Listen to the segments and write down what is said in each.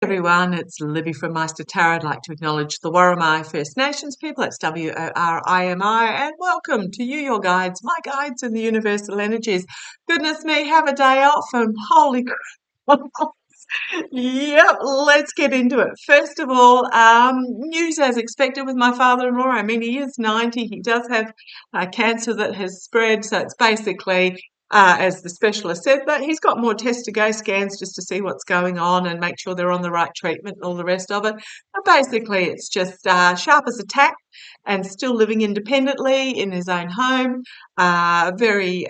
Everyone, it's Libby from Meister Tarot. I'd like to acknowledge the Warramai First Nations people. It's WORIMI, and welcome to you, your guides, my guides in the universal energies. Goodness me, have a day off, and holy crap. Yep, let's get into it. First of all, news as expected with my father-in-law. I mean, he is 90. He does have cancer that has spread, so it's basically, as the specialist said, that he's got more tests to go, scans just to see what's going on and make sure they're on the right treatment and all the rest of it. But basically, it's just sharp as a tack and still living independently in his own home, very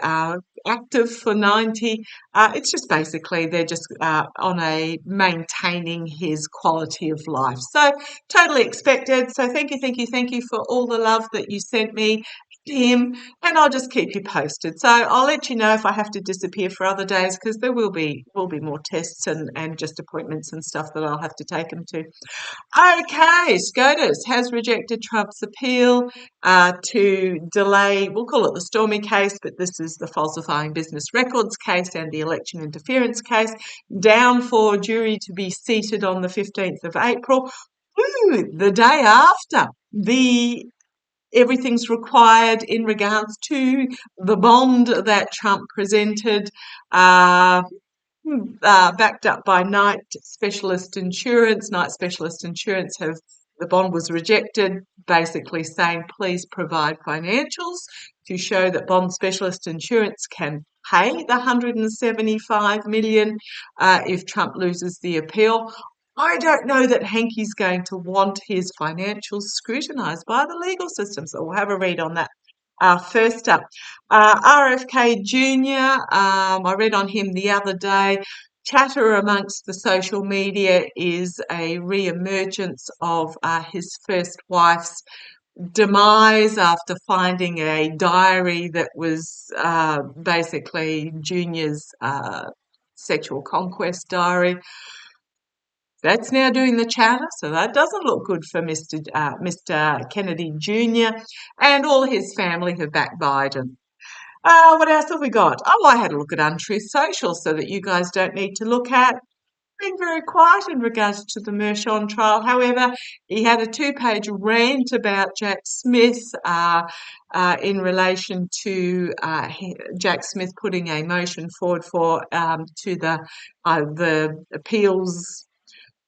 active for 90. It's just basically they're just on a maintaining his quality of life. So totally expected. So thank you for all the love that you sent me to him, and I'll just keep you posted. So I'll let you know if I have to disappear for other days, because there will be more tests and just appointments and stuff that I'll have to take him to. Okay, SCOTUS has rejected Trump's appeal to delay, we'll call it the Stormy case, but this is the falsifying business records case and the election interference case, down for jury to be seated on the 15th of April. The day after everything's required in regards to the bond that Trump presented, backed up by Knight Specialist Insurance. Knight Specialist Insurance the bond was rejected, basically saying please provide financials to show that Bond Specialist Insurance can pay the $175 million if Trump loses the appeal. I don't know that Hankey's going to want his financials scrutinised by the legal system, so we'll have a read on that. First up, RFK Jr., I read on him the other day. Chatter amongst the social media is a re-emergence of his first wife's demise after finding a diary that was basically Junior's sexual conquest diary. That's now doing the chatter, so that doesn't look good for Mr. Kennedy Jr. And all his family have backed Biden. What else have we got? Oh, I had a look at Untruth Social so that you guys don't need to look at. Been very quiet in regards to the Mershon trial. However, he had a 2-page rant about Jack Smith in relation to Jack Smith putting a motion forward for to the appeals,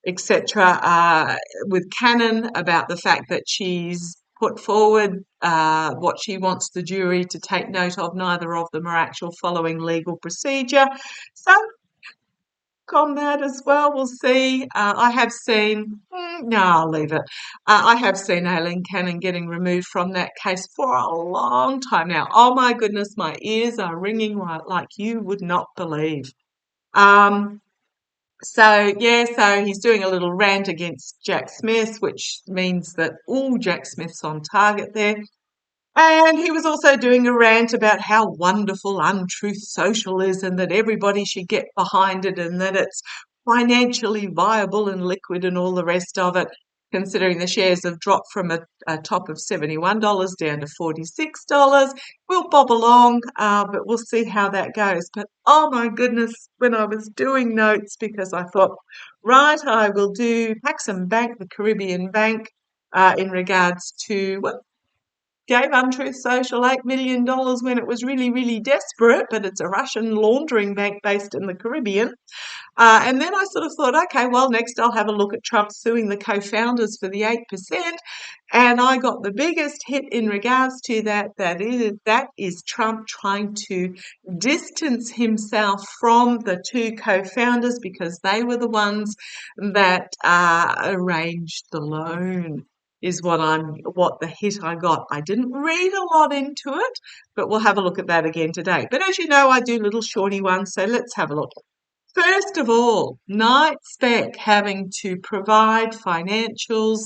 etc., with Cannon about the fact that she's put forward what she wants the jury to take note of. Neither of them are actual following legal procedure. So on that as well, we'll see. I have seen, no, I'll leave it. I have seen Aileen Cannon getting removed from that case for a long time now. Oh my goodness, my ears are ringing like you would not believe. So he's doing a little rant against Jack Smith, which means that all Jack Smith's on target there. And he was also doing a rant about how wonderful Untruth Social is and that everybody should get behind it and that it's financially viable and liquid and all the rest of it, considering the shares have dropped from a top of $71 down to $46. We'll bob along, but we'll see how that goes. But oh my goodness, when I was doing notes, because I thought, right, I will do Paxum Bank, the Caribbean bank, in regards to gave Untruth Social $8 million when it was really, really desperate, but it's a Russian laundering bank based in the Caribbean. And then I sort of thought, okay, well, next I'll have a look at Trump suing the co-founders for the 8%. And I got the biggest hit in regards to that. That is Trump trying to distance himself from the two co-founders because they were the ones that arranged the loan. Is what the hit I got. I didn't read a lot into it, but we'll have a look at that again today. But as you know, I do little shorty ones, so let's have a look. First of all, Knight Spec having to provide financials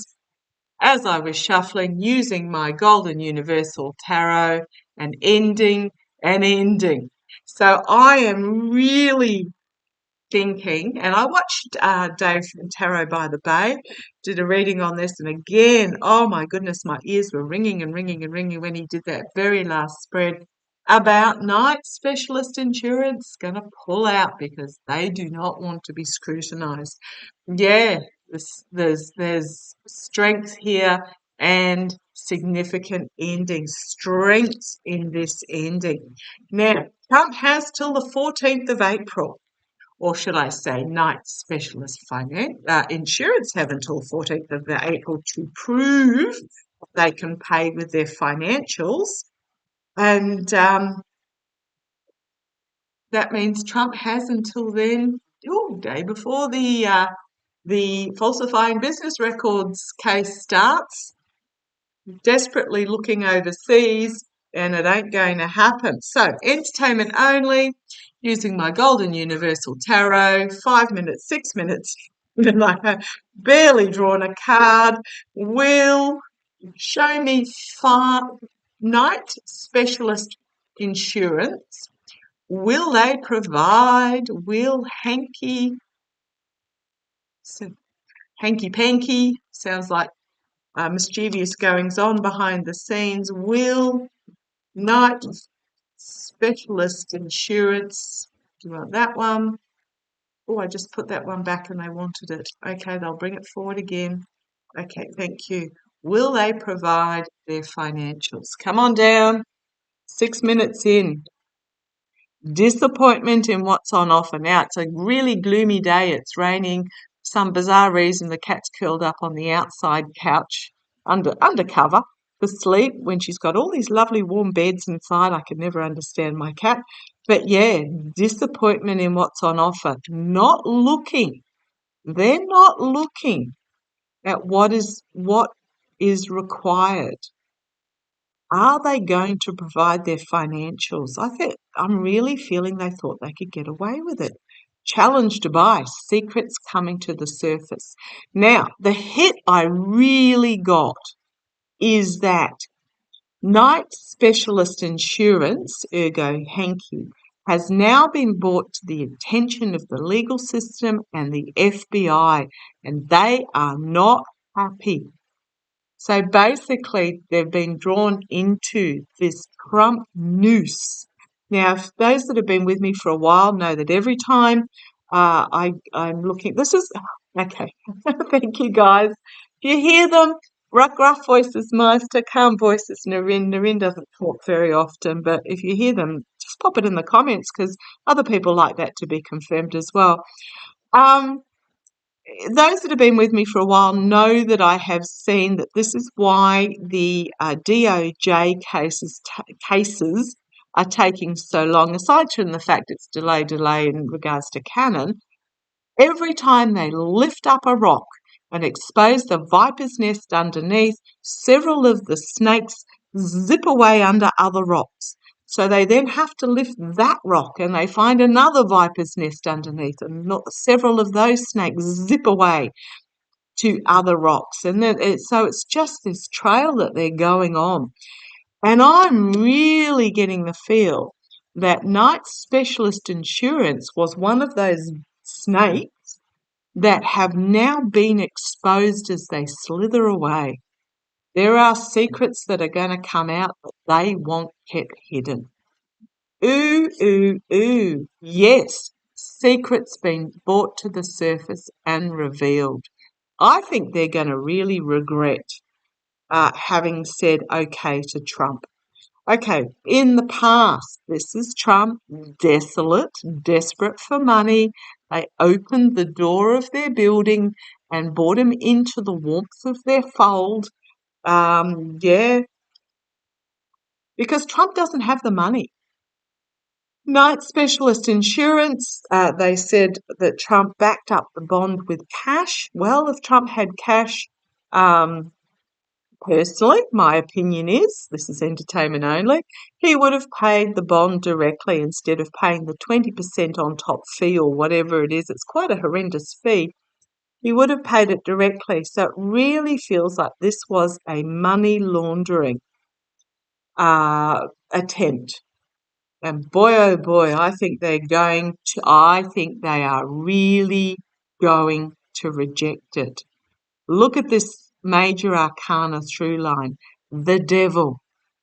as I was shuffling using my Golden Universal Tarot and ending. So I am really thinking, and I watched Dave from Tarot by the Bay, did a reading on this, and again, oh my goodness, my ears were ringing and ringing and ringing when he did that very last spread. about Knight Specialist Insurance going to pull out because they do not want to be scrutinised. Yeah, there's strength here and significant ending, strength in this ending. Now, Trump has till the 14th of April, or should I say Knight Specialist Insurance have until 14th of April to prove they can pay with their financials. And that means Trump has until then, day before the falsifying business records case starts, desperately looking overseas, and it ain't going to happen. So, entertainment only, using my golden universal tarot, 5 minutes, 6 minutes, and I have barely drawn a card, will show me Knight Specialist Insurance. Will they provide, will hanky panky, sounds like mischievous goings on behind the scenes, will Knight Specialist Insurance, do you want that one? Oh, I just put that one back and they wanted it. Okay, they'll bring it forward again. Okay, thank you. Will they provide their financials? Come on down. 6 minutes in. Disappointment in what's on offer. Now, it's a really gloomy day. It's raining. For some bizarre reason, the cat's curled up on the outside couch under cover for sleep when she's got all these lovely warm beds inside. I can never understand my cat. But yeah, disappointment in what's on offer. They're not looking at what is required. Are they going to provide their financials? I'm really feeling they thought they could get away with it. Challenged by secrets coming to the surface. Now, the hit I really got is that Knight Specialist Insurance, ergo Hanky, has now been brought to the attention of the legal system and the FBI, and they are not happy. So basically, they've been drawn into this Trump noose. Now, those that have been with me for a while know that every time I'm looking, this is, okay, thank you guys. If you hear them, gruff voices, Meister, calm voices, Narin. Narin doesn't talk very often, but if you hear them, just pop it in the comments because other people like that to be confirmed as well. Those that have been with me for a while know that I have seen that this is why the DOJ cases are taking so long, aside from the fact it's delay in regards to Canon. Every time they lift up a rock and expose the viper's nest underneath, several of the snakes zip away under other rocks. So they then have to lift that rock and they find another viper's nest underneath, and several of those snakes zip away to other rocks. And then so it's just this trail that they're going on. And I'm really getting the feel that Knight Specialist Insurance was one of those snakes that have now been exposed as they slither away. There are secrets that are going to come out that they want kept hidden. Ooh, ooh, ooh. Yes, secrets been brought to the surface and revealed. I think they're going to really regret having said okay to Trump. Okay, in the past, this is Trump, desolate, desperate for money. They opened the door of their building and brought him into the warmth of their fold. Because Trump doesn't have the money. Knight Specialist Insurance, they said that Trump backed up the bond with cash. Well, if Trump had cash, personally, my opinion is, this is entertainment only, he would have paid the bond directly instead of paying the 20% on top fee or whatever it is. It's quite a horrendous fee. He would have paid it directly. So it really feels like this was a money laundering attempt. And boy, oh boy, I think they are really going to reject it. Look at this major arcana through line. The devil.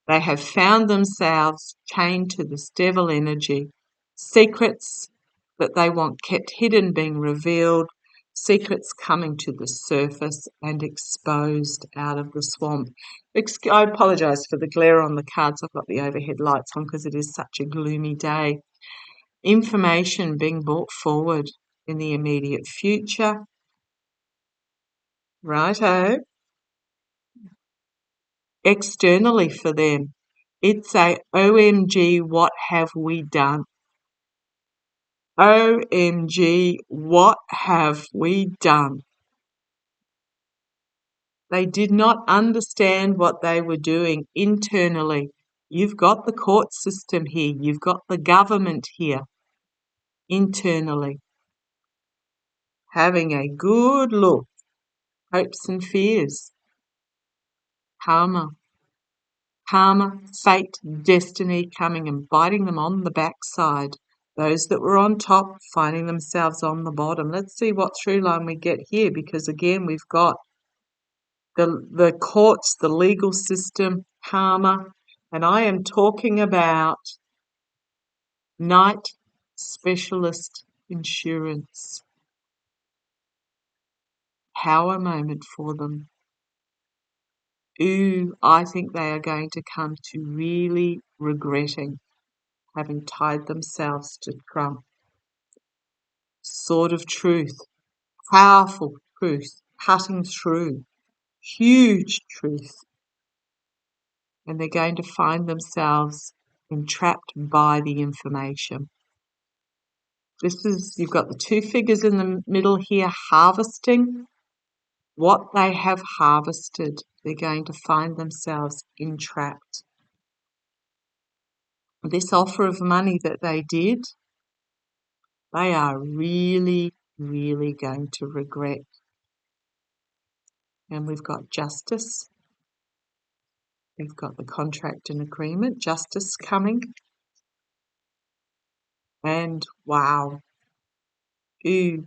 They have found themselves chained to this devil energy. Secrets that they want kept hidden being revealed, secrets coming to the surface and exposed out of the swamp. I apologise for the glare on the cards. I've got the overhead lights on because it is such a gloomy day. Information being brought forward in the immediate future. Righto. Externally for them, it's a OMG, what have we done? OMG, what have we done? They did not understand what they were doing internally. You've got the court system here. You've got the government here internally. Having a good look. Hopes and fears. Karma. Karma, fate, destiny coming and biting them on the backside. Those that were on top finding themselves on the bottom. Let's see what through line we get here, because again we've got the courts, the legal system, karma, and I am talking about night specialist insurance. Power moment for them. Ooh, I think they are going to come to really regretting having tied themselves to Trump. Sword of truth, powerful truth, cutting through, huge truth. And they're going to find themselves entrapped by the information. You've got the two figures in the middle here harvesting. What they have harvested, they're going to find themselves entrapped. This offer of money that they did, they are really, really going to regret. And we've got justice. We've got the contract and agreement, justice coming. And wow. Ooh.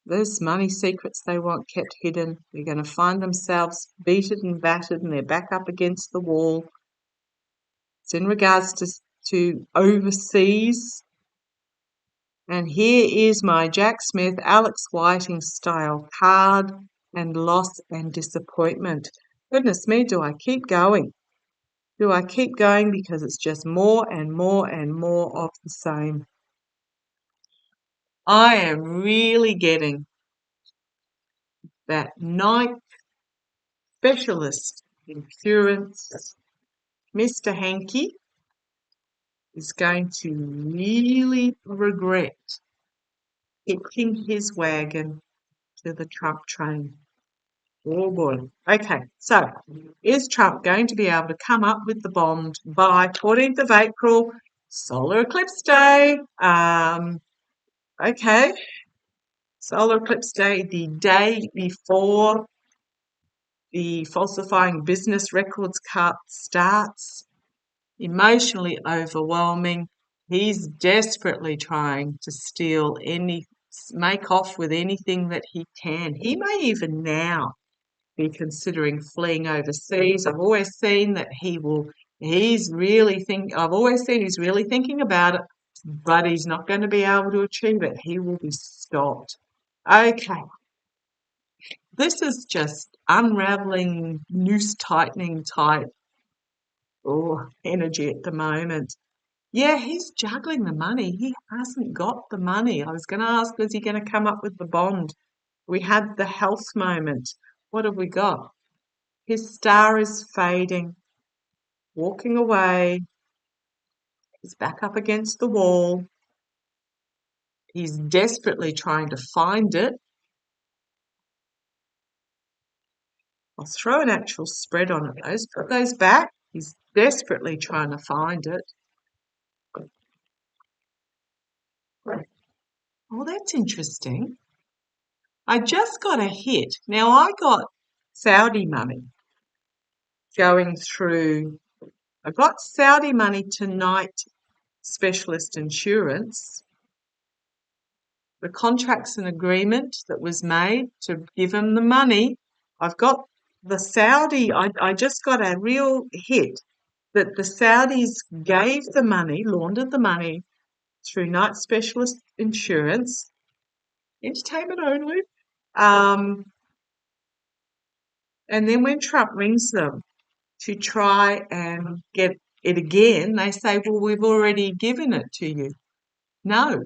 Those money secrets they want kept hidden. They're going to find themselves beaten and battered and they're back up against the wall. It's in regards to overseas. And here is my Jack Smith, Alex Whiting style card and loss and disappointment. Goodness me, do I keep going? Do I keep going? Because it's just more and more and more of the same. I am really getting that night specialist insurance, Mr. Hankey, is going to really regret hitching his wagon to the Trump train. Oh boy. Okay, so is Trump going to be able to come up with the bond by 14th of April, solar eclipse day? Okay, solar eclipse day, the day before the falsifying business records cut starts. Emotionally overwhelming. He's desperately trying to make off with anything that he can. He may even now be considering fleeing overseas. I've always seen that he's really thinking about it, but he's not going to be able to achieve it. He will be stopped. Okay. This is just unravelling, noose tightening type energy at the moment. Yeah, he's juggling the money. He hasn't got the money. I was going to ask, is he going to come up with the bond? We had the health moment. What have we got? His star is fading, walking away. He's back up against the wall. He's desperately trying to find it. I'll throw an actual spread on it, those. Put those back. He's desperately trying to find it. Oh, that's interesting. I just got a hit. Now, I got Saudi money going through. I got Saudi money tonight, specialist insurance, the contracts and agreement that was made to give him the money. I've got the Saudi, I just got a real hit that the Saudis gave the money, laundered the money through Night Specialist Insurance, entertainment only. And then when Trump rings them to try and get it again, they say, well, we've already given it to you. No.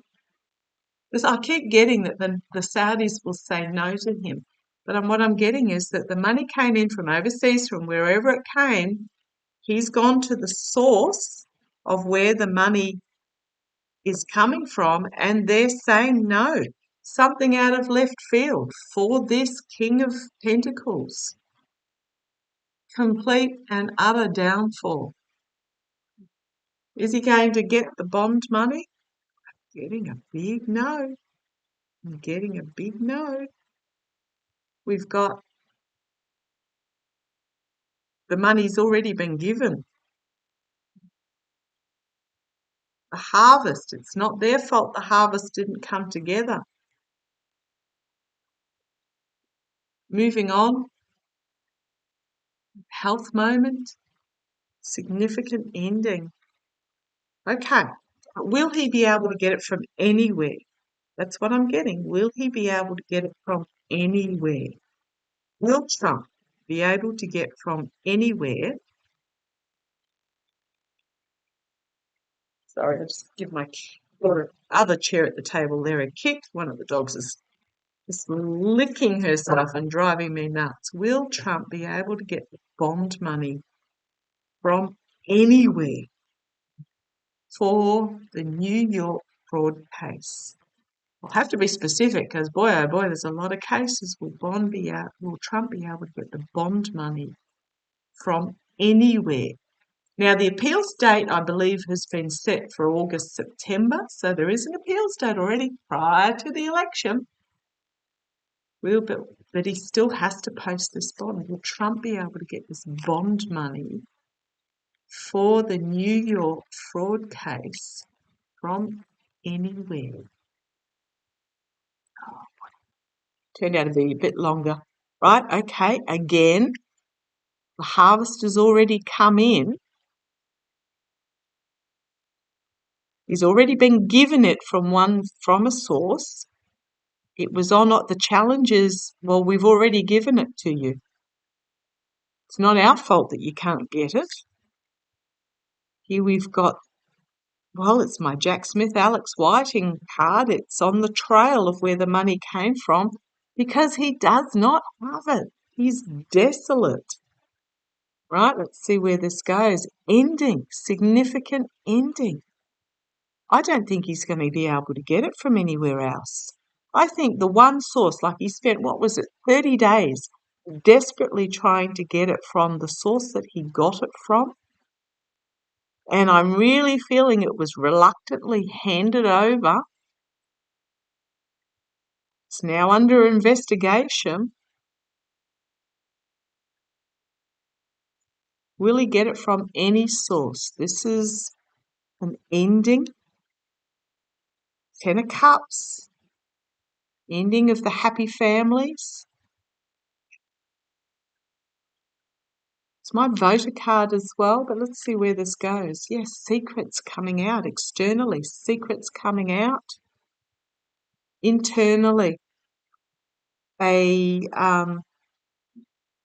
Because I keep getting that the Saudis will say no to him. But what I'm getting is that the money came in from overseas, from wherever it came. He's gone to the source of where the money is coming from, and they're saying no. Something out of left field for this King of Pentacles. Complete and utter downfall. Is he going to get the bond money? I'm getting a big no. I'm getting a big no. We've got the money's already been given. The harvest, it's not their fault the harvest didn't come together. Moving on, health moment, significant ending. Okay, will he be able to get it from anywhere? That's what I'm getting. Will he be able to get it from anywhere? Will Trump be able to get from anywhere? Sorry, I just give my other chair at the table there a kick. One of the dogs is just licking herself and driving me nuts. Will Trump be able to get bond money from anywhere for the New York fraud case? I'll have to be specific because, boy, oh boy, there's a lot of cases. Will Trump be able to get the bond money from anywhere? Now, the appeals date, I believe, has been set for August, September, so there is an appeals date already prior to the election. But he still has to post this bond. Will Trump be able to get this bond money for the New York fraud case from anywhere? Turned out to be a bit longer. Right, okay, again, the harvest has already come in. He's already been given it from a source. It was on the challenges. Well, we've already given it to you. It's not our fault that you can't get it. Here we've got, well, it's my Jack Smith, Alex Whiting card. It's on the trail of where the money came from because he does not have it. He's desolate. Right, let's see where this goes. Ending, significant ending. I don't think he's going to be able to get it from anywhere else. I think the one source, like he spent, 30 days desperately trying to get it from the source that he got it from. And I'm really feeling it was reluctantly handed over. It's now under investigation. Will he get it from any source? This is an ending. 10 of Cups. Ending of the happy families. It's my voter card as well, but let's see where this goes. Yes, secrets coming out externally, secrets coming out internally. A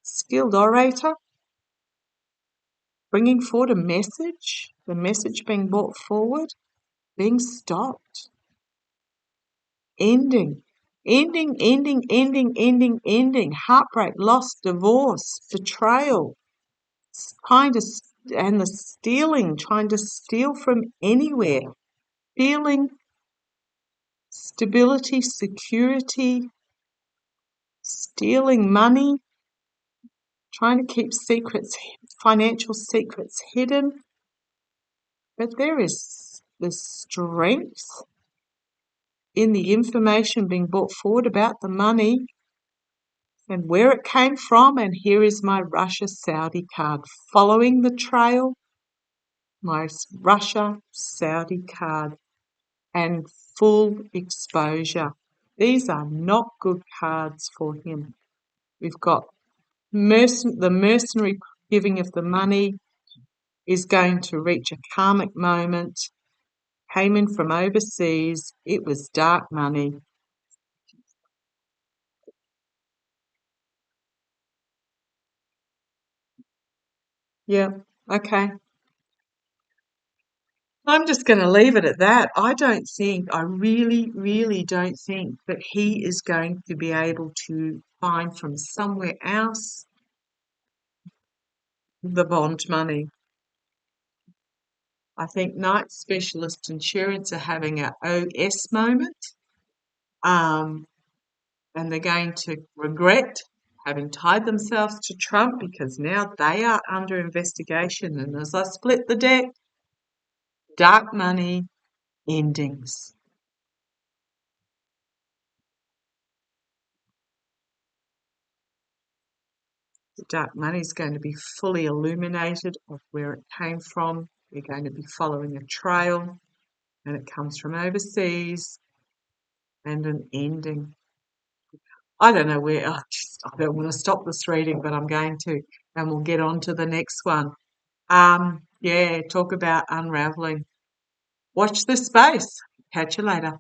skilled orator bringing forward a message, the message being brought forward, being stopped. Ending. Heartbreak, loss, divorce, betrayal. And the stealing, trying to steal from anywhere. Feeling stability, security, stealing money, trying to keep secrets, financial secrets hidden. But there is the strength in the information being brought forward about the money and where it came from. And here is my Russia-Saudi card. Following the trail, my Russia-Saudi card and full exposure. These are not good cards for him. We've got the mercenary giving of the money is going to reach a karmic moment. Came in from overseas. It was dark money. Yeah, okay. I'm just going to leave it at that. I really, really don't think that he is going to be able to find from somewhere else the bond money. I think Night Specialist Insurance are having a OS moment, um, and they're going to regret having tied themselves to Trump because now they are under investigation. And as I split the deck, dark money endings. The dark money is going to be fully illuminated of where it came from. We're going to be following a trail, and it comes from overseas, and an ending. I don't know where. I don't want to stop this reading, but I'm going to, and we'll get on to the next one. Yeah, talk about unravelling. Watch this space. Catch you later.